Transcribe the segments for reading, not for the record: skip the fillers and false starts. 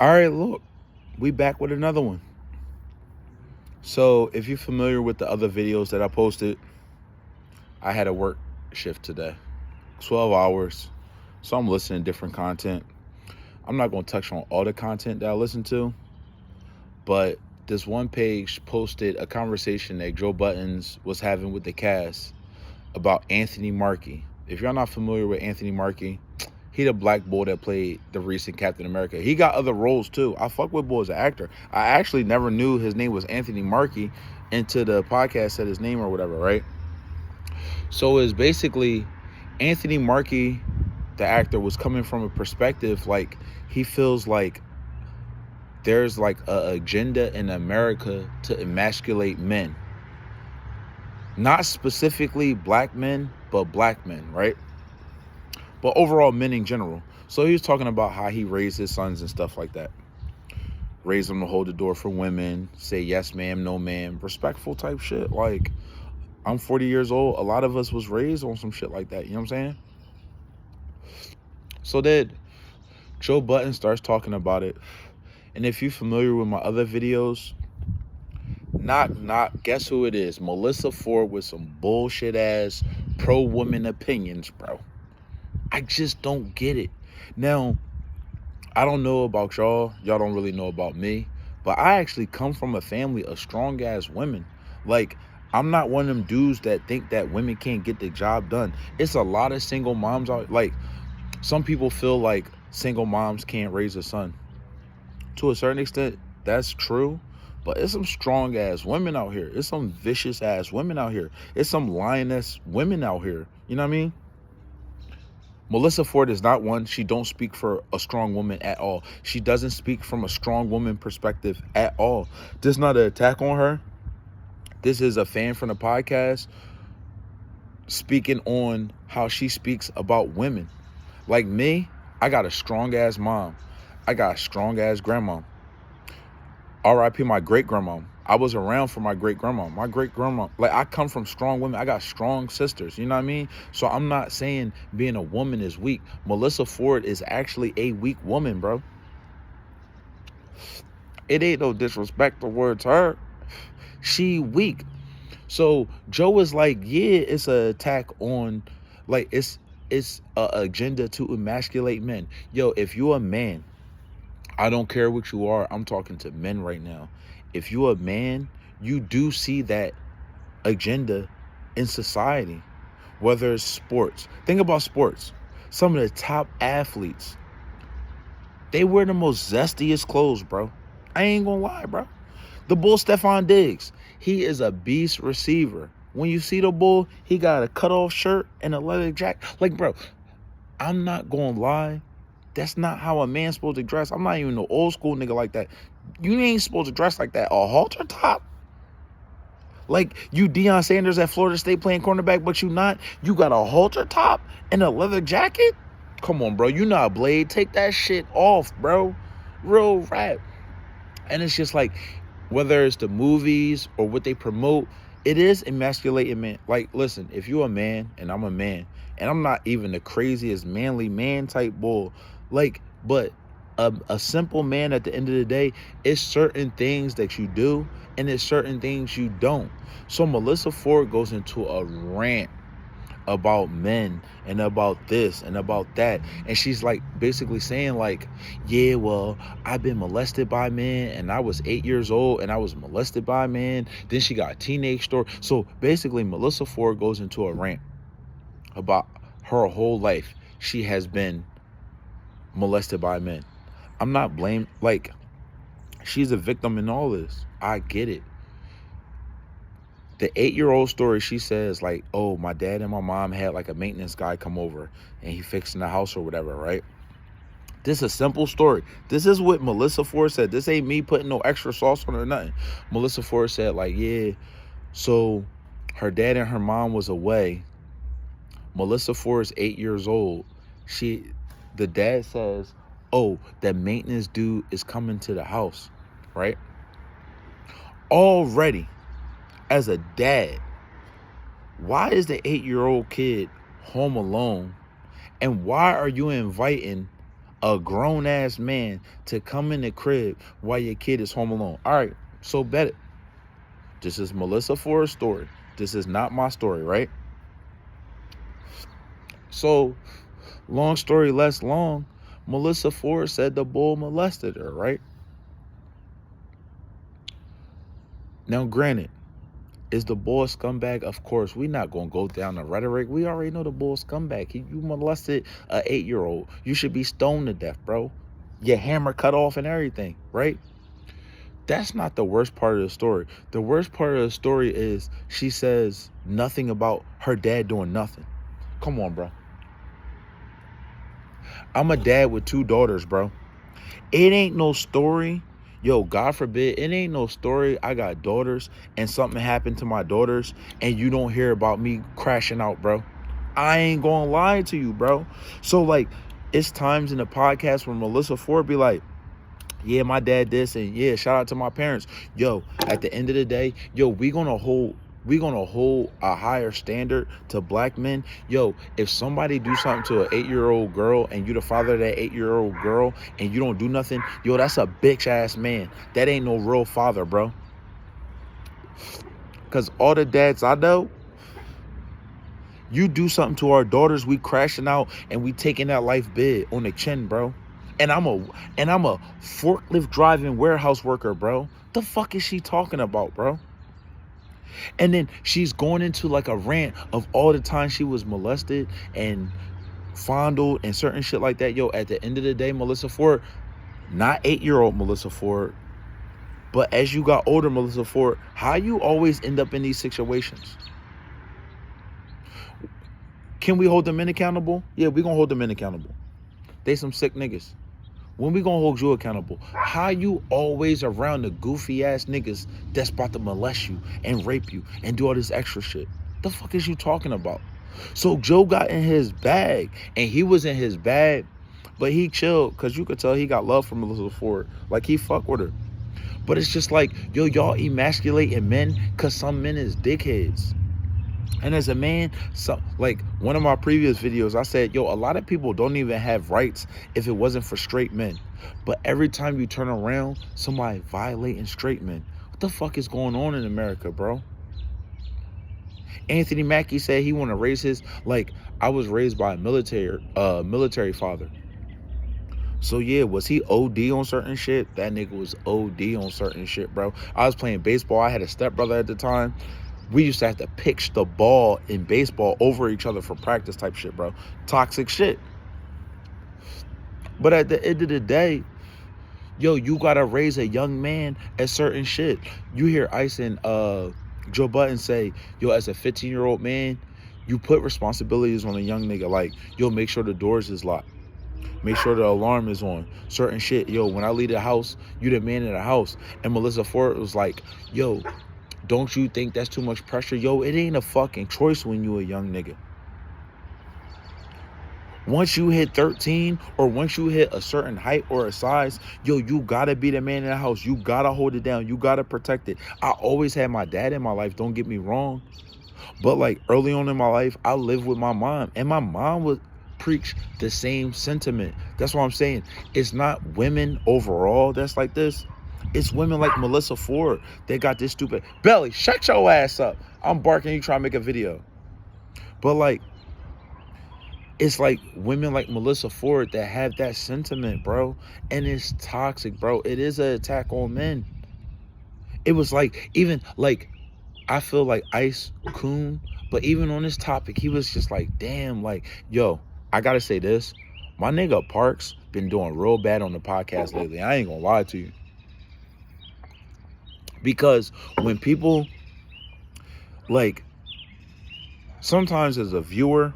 All right, look, we back with another one. So if you're familiar with the other videos that I posted, I had a work shift today, 12 hours. So I'm listening to different content. I'm not going to touch on all the content that I listen to, but this one page posted a conversation that Joe Buttens was having with the cast about Anthony Mackie. If you're not familiar with Anthony Mackie, he the black boy that played the recent Captain America. He got other roles too. I fuck with boy as an actor. I actually never knew his name was Anthony Mackie until the podcast said his name or whatever, right? So it's basically Anthony Mackie, the actor, was coming from a perspective like he feels like there's like an agenda in America to emasculate men. Not specifically black men, but black men, right? But overall men in general. So he was talking about how he raised his sons and stuff like that. Raised them to hold the door for women, say yes ma'am, no ma'am, respectful type shit. Like, I'm 40 years old. A lot of us was raised on some shit like that. You know what I'm saying? So then Joe Budden starts talking about it. And if you're familiar with my other videos, guess who it is? Melissa Ford with some bullshit ass pro-woman opinions, bro. I just don't get it. Now, I don't know about y'all. Y'all don't really know about me. But I actually come from a family of strong ass women. Like, I'm not one of them dudes that think that women can't get the job done. It's a lot of single moms out. Like, some people feel like single moms can't raise a son. To a certain extent, that's true. But it's some strong ass women out here. It's some vicious ass women out here. It's some lioness women out here. You know what I mean? Melissa Ford is not one. She don't speak for a strong woman at all. She doesn't speak from a strong woman perspective at all. This is not an attack on her. This is a fan from the podcast speaking on how she speaks about women. Like me, I got a strong ass mom. I got a strong ass grandma. R.I.P. my great grandma. I was around for my great grandma. My great grandma, like, I come from strong women. I got strong sisters. You know what I mean? So I'm not saying being a woman is weak. Melissa Ford is actually a weak woman, bro. It ain't no disrespect towards her. She weak. So Joe is like, yeah, it's an attack on, like, it's a agenda to emasculate men. Yo, if you're a man, I don't care what you are. I'm talking to men right now. If you're a man, you do see that agenda in society, whether it's sports. Think about sports. Some of the top athletes, they wear the most zestiest clothes, bro. I ain't gonna lie, bro. The bull Stephon Diggs, he is a beast receiver. When you see the bull, he got a cutoff shirt and a leather jacket. Like, bro, I'm not gonna lie. That's not how a man's supposed to dress. I'm not even no old school nigga like that. You ain't supposed to dress like that. A halter top? Like, you Deion Sanders at Florida State playing cornerback, but you not? You got a halter top and a leather jacket? Come on, bro. You not Blade. Take that shit off, bro. Real rap. And it's just like, whether it's the movies or what they promote, it is emasculating men. Like, listen, if you're a man and I'm a man, and I'm not even the craziest manly man type bull, like, but a simple man at the end of the day, it's certain things that you do and it's certain things you don't. So Melissa Ford goes into a rant about men and about this and about that, and she's like basically saying like, yeah, well, I've been molested by men and I was 8 years old and I was molested by a man. Then she got a teenage story. So basically Melissa Ford goes into a rant about her whole life she has been molested by men. I'm not blamed. Like, she's a victim in all this. I get it. The 8-year-old story, she says like, oh, my dad and my mom had like a maintenance guy come over and he fixing the house or whatever, right? This is a simple story. This is what Melissa Ford said. This ain't me putting no extra sauce on it or nothing. Melissa Ford said like, yeah, so her dad and her mom was away. Melissa Ford is 8 years old. The dad says, oh, that maintenance dude is coming to the house, right? Already, as a dad, why is the 8-year-old kid home alone? And why are you inviting a grown-ass man to come in the crib while your kid is home alone. All right, so bet it. This is Melissa Ford's story. This is not my story, right? So, long story less long, Melissa Ford said the bull molested her, right? Now, granted, is the bull a scumbag? Of course, we're not going to go down the rhetoric. We already know the bull scumbag. You molested an 8-year-old. You should be stoned to death, bro. Your hammer cut off and everything, right? That's not the worst part of the story. The worst part of the story is she says nothing about her dad doing nothing. Come on, bro. I'm a dad with 2 daughters, bro. It ain't no story. Yo, God forbid, it ain't no story. I got daughters and something happened to my daughters and you don't hear about me crashing out, bro. I ain't gonna lie to you, bro. So, like, it's times in the podcast where Melissa Ford be like, yeah, my dad this, and yeah, shout out to my parents. Yo, at the end of the day, yo, we gonna hold a higher standard to black men. Yo, if somebody do something to an 8-year-old girl and you the father of that 8-year-old girl and you don't do nothing, yo, that's a bitch ass man. That ain't no real father, bro. Cause all the dads I know, you do something to our daughters, we crashing out and we taking that life bid on the chin, bro. And I'm a forklift driving warehouse worker, bro. The fuck is she talking about, bro? And then she's going into like a rant of all the time she was molested and fondled and certain shit like that. Yo, at the end of the day, Melissa Ford, not 8-year-old Melissa Ford, but as you got older, Melissa Ford, how you always end up in these situations? Can we hold the men accountable? Yeah, we gonna hold the men accountable. They some sick niggas. When we gonna hold you accountable? How you always around the goofy ass niggas that's about to molest you and rape you and do all this extra shit? The fuck is you talking about? So Joe got in his bag and he was in his bag, but he chilled because you could tell he got love from Melissa Ford. Like he fuck with her. But it's just like, yo, y'all emasculating men because some men is dickheads. And as a man, so like one of my previous videos, I said, yo, a lot of people don't even have rights if it wasn't for straight men. But every time you turn around, somebody violating straight men. What the fuck is going on in America, bro? Anthony Mackie said he want to raise his, like, I was raised by a military father. So yeah, was he OD on certain shit? That nigga was OD on certain shit, bro. I was playing baseball. I had a stepbrother at the time. We used to have to pitch the ball in baseball over each other for practice type shit, bro. Toxic shit. But at the end of the day, yo, you gotta raise a young man at certain shit. You hear Ice and Joe Budden say, yo, as a 15-year-old man, you put responsibilities on a young nigga. Like, yo, make sure the doors is locked. Make sure the alarm is on. Certain shit. Yo, when I leave the house, you the man in the house. And Melissa Ford was like, yo, don't you think that's too much pressure? Yo, it ain't a fucking choice when you a young nigga. Once you hit 13 or once you hit a certain height or a size, yo, you gotta be the man in the house. You gotta hold it down. You gotta protect it. I always had my dad in my life, don't get me wrong. But like early on in my life, I lived with my mom and my mom would preach the same sentiment. That's what I'm saying. It's not women overall that's like this. It's women like Melissa Ford. They got this stupid belly. Shut your ass up. I'm barking. You trying to make a video. But like, it's like women like Melissa Ford that have that sentiment, bro. And it's toxic, bro. It is an attack on men. It was like, even like, I feel like Ice Coon, but even on this topic, he was just like, damn, like, yo, I gotta say this. My nigga Parks been doing real bad on the podcast lately. I ain't gonna lie to you. Because when people, like, sometimes as a viewer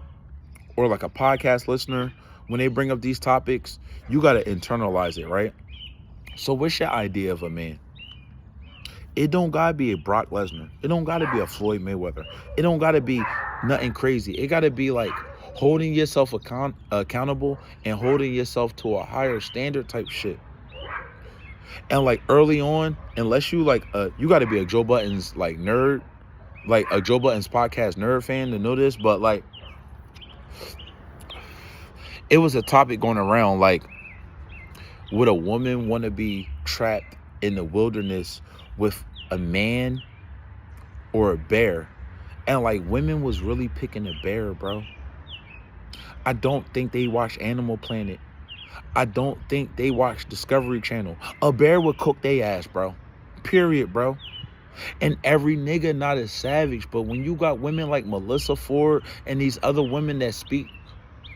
or like a podcast listener, when they bring up these topics, you got to internalize it, right? So what's your idea of a man? It don't got to be a Brock Lesnar. It don't got to be a Floyd Mayweather. It don't got to be nothing crazy. It got to be like holding yourself accountable and holding yourself to a higher standard type shit. And like early on, unless you like, you got to be a Joe Budden's like nerd, like a Joe Budden's podcast nerd fan to know this. But like, it was a topic going around like, Would a woman want to be trapped in the wilderness with a man or a bear? And like, women was really picking a bear, bro. I don't think they watch Animal Planet. I don't think they watch Discovery Channel. A bear would cook they ass, bro. Period, bro. And every nigga not as savage, but when you got women like Melissa Ford and these other women that speak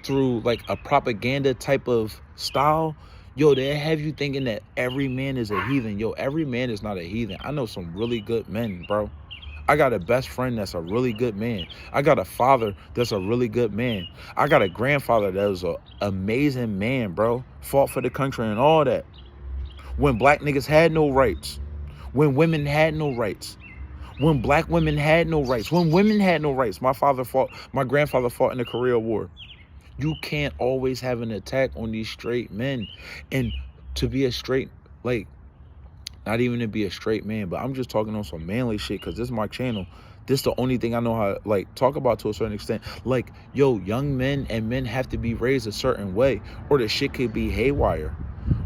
through like a propaganda type of style, yo, they have you thinking that every man is a heathen. Yo, every man is not a heathen. I know some really good men, bro. I got a best friend that's a really good man. I got a father that's a really good man. I got a grandfather that was an amazing man, bro. Fought for the country and all that. When black niggas had no rights. When women had no rights. When black women had no rights. When women had no rights. My grandfather fought in the Korea War. You can't always have an attack on these straight men. And to be a straight, like, not even to be a straight man, but I'm just talking on some manly shit because this is my channel. This is the only thing I know how to, like, talk about to a certain extent. Like, yo, young men and men have to be raised a certain way or the shit could be haywire.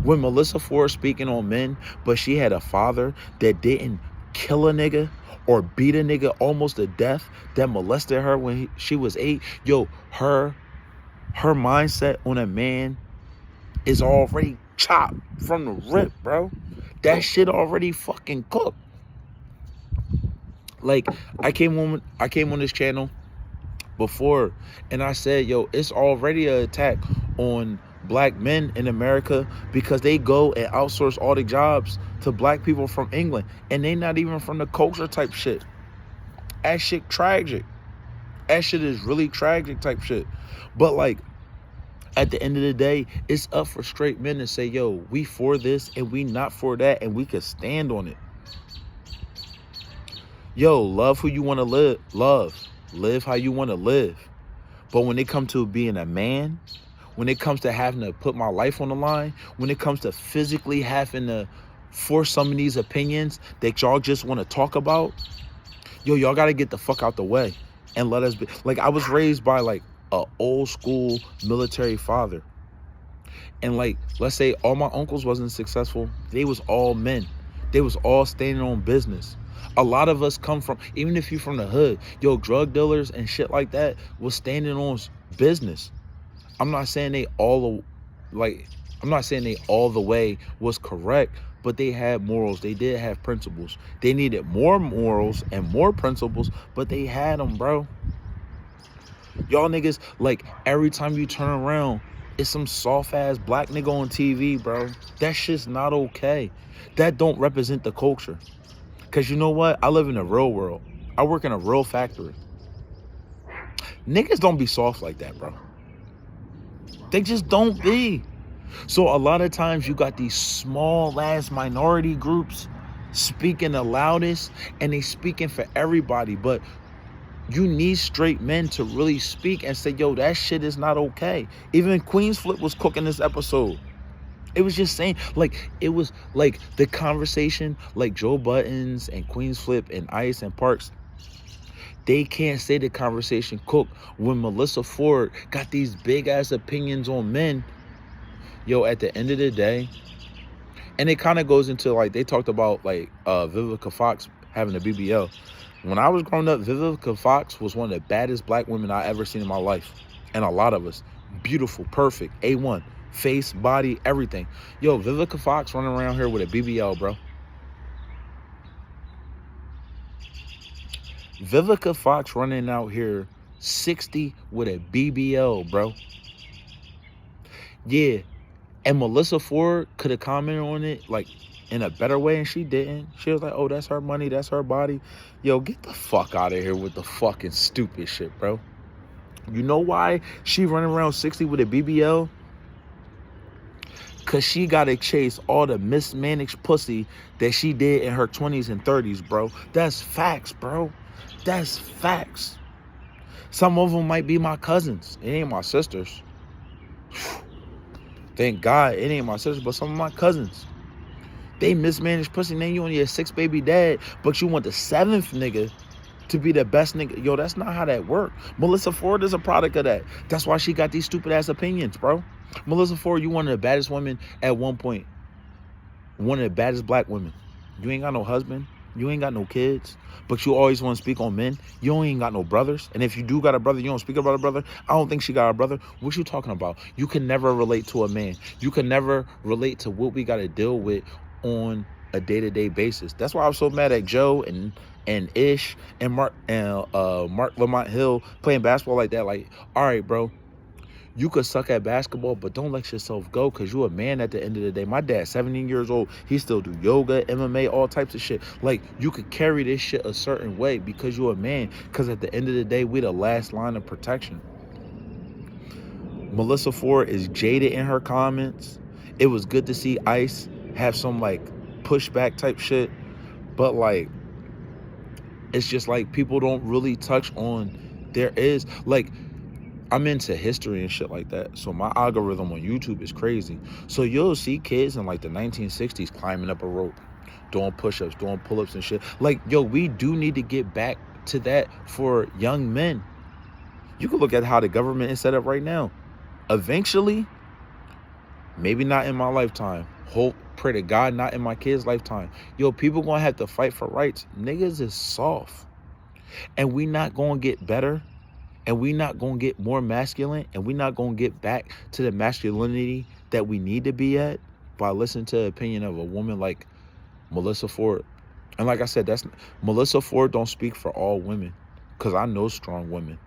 When Melissa Ford speaking on men, but she had a father that didn't kill a nigga or beat a nigga almost to death, that molested her when she was 8, yo, her mindset on a man is already chopped from the rip, bro. That shit already fucking cooked. Like, I came on this channel before and I said, yo, it's already an attack on black men in America because they go and outsource all the jobs to black people from England and they not even from the culture type shit. That shit tragic. That shit is really tragic type shit. But like, at the end of the day, it's up for straight men to say, yo, we for this and we not for that, and we can stand on it. Yo, love who you want to live. Live how you want to live. But when it comes to being a man, when it comes to having to put my life on the line, when it comes to physically having to force some of these opinions that y'all just want to talk about, yo, y'all got to get the fuck out the way and let us be. Like, I was raised by like a old school military father, and like, let's say all my uncles wasn't successful. They was all men. They was all standing on business. A lot of us come from, even if you're from the hood, yo, drug dealers and shit like that was standing on business. I'm not saying they all the way was correct, but they had morals. They did have principles. They needed more morals and more principles, but they had them, bro. Y'all niggas, like, every time you turn around, it's some soft-ass black nigga on TV, bro. That shit's not okay. That don't represent the culture. Because you know what? I live in a real world. I work in a real factory. Niggas don't be soft like that, bro. They just don't be. So a lot of times you got these small-ass minority groups speaking the loudest, and they speaking for everybody, but you need straight men to really speak and say, yo, that shit is not okay. Even Queen's Flip was cooking this episode. It was just saying, like, it was like the conversation, like Joe Buttons and Queen's Flip and Ice and Parks, they can't say the conversation cook when Melissa Ford got these big ass opinions on men. Yo, at the end of the day, and it kind of goes into, like, they talked about like Vivica Fox having a BBL. When I was growing up, Vivica Fox was one of the baddest black women I ever seen in my life. And a lot of us. Beautiful, perfect, A1. Face, body, everything. Yo, Vivica Fox running around here with a BBL, bro. Vivica Fox running out here 60 with a BBL, bro. Yeah. And Melissa Ford could have commented on it, like, in a better way, and she didn't. She was like, oh, that's her money, that's her body. Yo, get the fuck out of here with the fucking stupid shit, bro. You know why she running around 60 with a BBL? Because she got to chase all the mismanaged pussy that she did in her 20s and 30s, bro. That's facts, bro. That's facts. Some of them might be my cousins. It ain't my sisters. Thank God it ain't my sisters, but some of my cousins. They mismanaged pussy. Then you only a 6 baby dad, but you want the 7th nigga to be the best nigga. Yo, that's not how that works. Melissa Ford is a product of that. That's why she got these stupid ass opinions, bro. Melissa Ford, you one of the baddest women at one point. One of the baddest black women. You ain't got no husband. You ain't got no kids. But you always want to speak on men. You ain't got no brothers. And if you do got a brother, you don't speak about a brother. I don't think she got a brother. What you talking about? You can never relate to a man. You can never relate to what we got to deal with on a day-to-day basis. That's why I was so mad at Joe and Ish and Mark Lamont Hill playing basketball like that. Like, all right, bro. You could suck at basketball, but don't let yourself go, because you're a man at the end of the day. My dad's 17 years old. He still do yoga, MMA, all types of shit. Like, you could carry this shit a certain way because you're a man, because at the end of the day, we the last line of protection. Melissa Ford is jaded in her comments. It was good to see Ice have some, like, pushback type shit. But, like, it's just like people don't really touch on, there is, like, I'm into history and shit like that. So my algorithm on YouTube is crazy. So you'll see kids in like the 1960s climbing up a rope, doing push-ups, doing pull-ups and shit. Like, yo, we do need to get back to that for young men. You can look at how the government is set up right now. Eventually, maybe not in my lifetime. Hope, pray to God, not in my kids' lifetime. Yo, people gonna have to fight for rights. Niggas is soft. And we not gonna get better. And we not going to get more masculine, and we not going to get back to the masculinity that we need to be at by listening to the opinion of a woman like Melissa Ford. And like I said, that's Melissa Ford don't speak for all women, because I know strong women.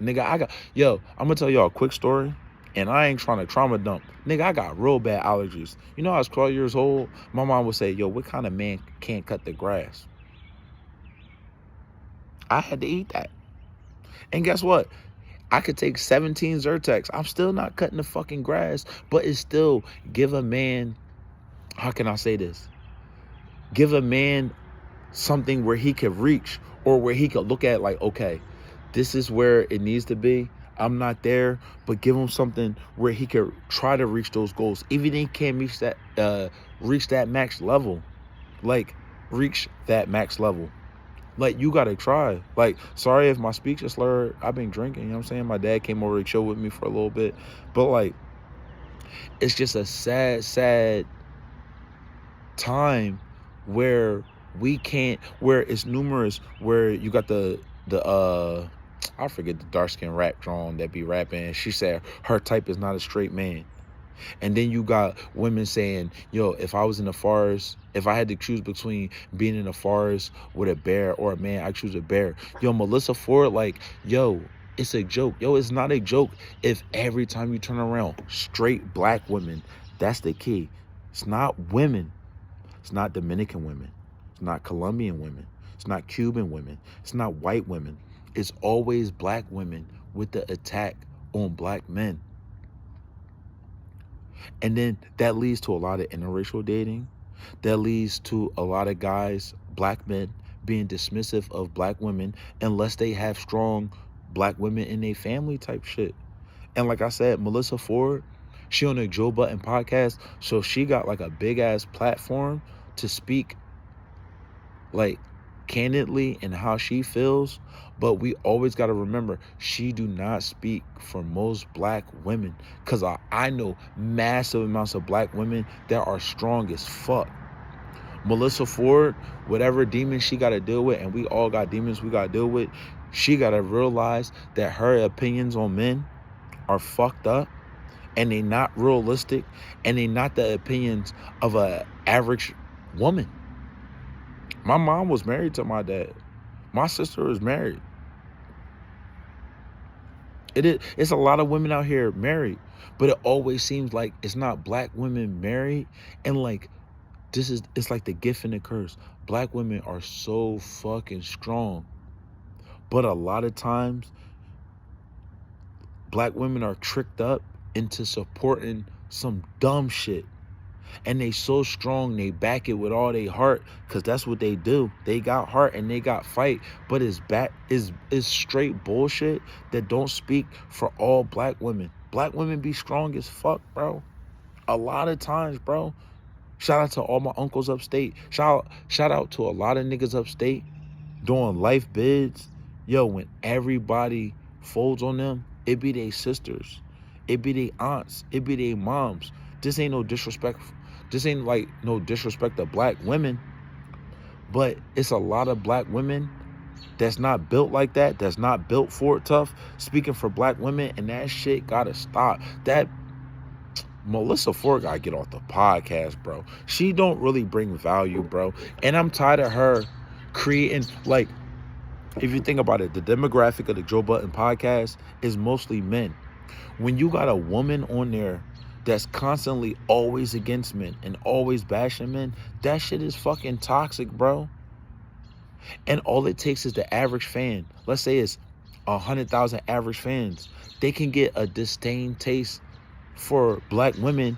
Nigga, I'm going to tell y'all a quick story, and I ain't trying to trauma dump. Nigga, I got real bad allergies. You know, I was 12 years old. My mom would say, yo, what kind of man can't cut the grass? I had to eat that. And guess what? I could take 17 Zyrtex. I'm still not cutting the fucking grass, but it's still give a man, how can I say this? Give a man something where he could reach, or where he could look at like, okay, this is where it needs to be. I'm not there, but give him something where he could try to reach those goals. Even if he can't reach that max level, like reach that max level. Like, you gotta try. Like, sorry if my speech is slurred. I've been drinking, you know what I'm saying? My dad came over to chill with me for a little bit. But, like, it's just a sad, sad time where we can't, where it's numerous, where you got the I forget the dark-skinned rap drawing that be rapping. She said her type is not a straight man. And then you got women saying, yo, if I was in the forest, if I had to choose between being in the forest with a bear or a man, I choose a bear. Yo, Melissa Ford, like, yo, it's a joke. Yo, it's not a joke if every time you turn around, straight black women, that's the key. It's not women. It's not Dominican women. It's not Colombian women. It's not Cuban women. It's not white women. It's always black women with the attack on black men. And then that leads to a lot of interracial dating. That leads to a lot of guys, black men, being dismissive of black women unless they have strong black women in their family type shit. And like I said, Melissa Ford, she on the Joe Budden podcast, so she got like a big ass platform to speak like candidly and how she feels. But we always got to remember, she do not speak for most black women, because I know massive amounts of black women that are strong as fuck. Melissa Ford, whatever demons she got to deal with, and we all got demons we got to deal with, she got to realize that her opinions on men are fucked up, and they not realistic, and they not the opinions of a average woman. My mom was married to my dad. My sister is married. It's a lot of women out here married, but it always seems like it's not black women married. And like, it's like the gift and the curse. Black women are so fucking strong, but a lot of times black women are tricked up into supporting some dumb shit. And they so strong, they back it with all their heart, because that's what they do. They got heart and they got fight, but it's straight bullshit that don't speak for all black women. Black women be strong as fuck, bro. A lot of times, bro. Shout out to all my uncles upstate. Shout out to a lot of niggas upstate doing life bids. Yo, when everybody folds on them, it be their sisters. It be their aunts. It be their moms. This ain't no disrespect. This ain't like no disrespect to black women. But it's a lot of black women that's not built like that. That's not built for it tough. Speaking for black women. And that shit gotta stop. That Melissa Ford gotta get off the podcast, bro. She don't really bring value, bro. And I'm tired of her creating, like, if you think about it, the demographic of the Joe Budden podcast is mostly men. When you got a woman on there that's constantly always against men and always bashing men, that shit is fucking toxic, bro. And all it takes is the average fan. Let's say it's 100,000 average fans. They can get a disdain taste for black women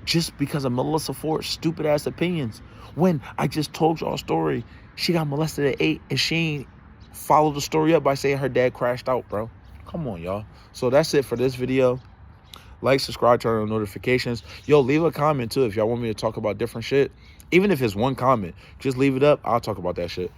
just because of Melissa Ford's stupid ass opinions. When I just told y'all a story, she got molested at 8 and she ain't followed the story up by saying her dad crashed out, bro. Come on, y'all. So that's it for this video. Like, subscribe, turn on notifications. Yo, leave a comment too if y'all want me to talk about different shit. Even if it's one comment, just leave it up. I'll talk about that shit.